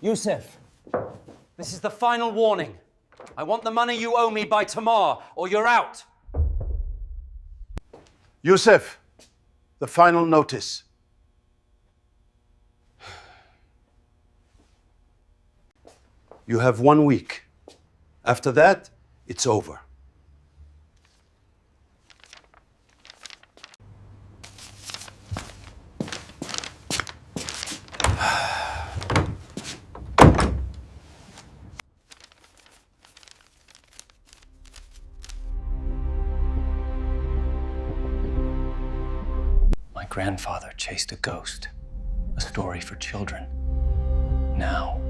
Yusuf, this is the final warning. I want the money you owe me by tomorrow, or you're out. Yusuf, the final notice. You have 1 week. After that, it's over. My grandfather chased a ghost, a story for children. Now,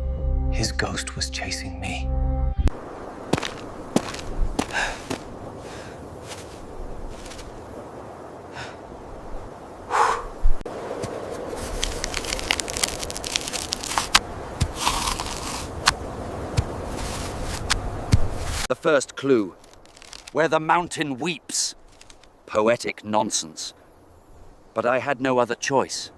his ghost was chasing me. The first clue. Where the mountain weeps. Poetic nonsense. But I had no other choice.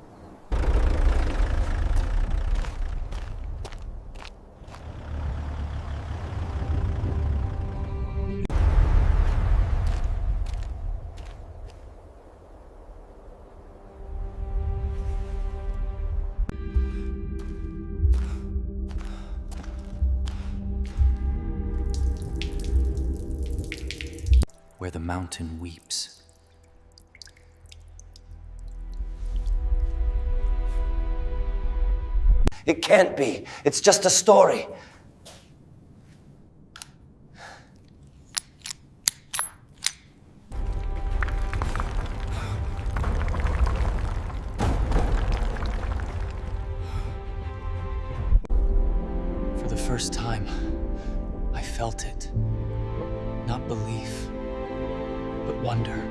Where the mountain weeps. It can't be. It's just a story. For the first time, I felt it. Not belief, but wonder.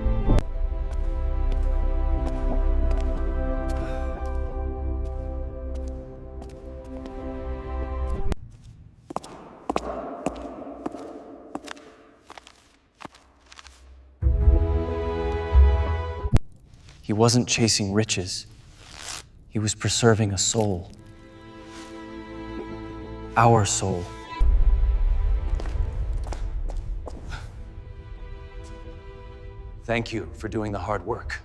He wasn't chasing riches. He was preserving a soul. Our soul. Thank you for doing the hard work.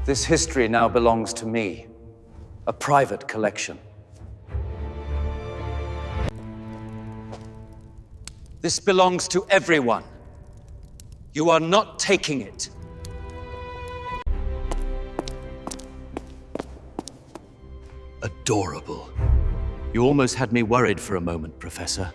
This history now belongs to me, a private collection. This belongs to everyone. You are not taking it. Adorable. You almost had me worried for a moment, Professor.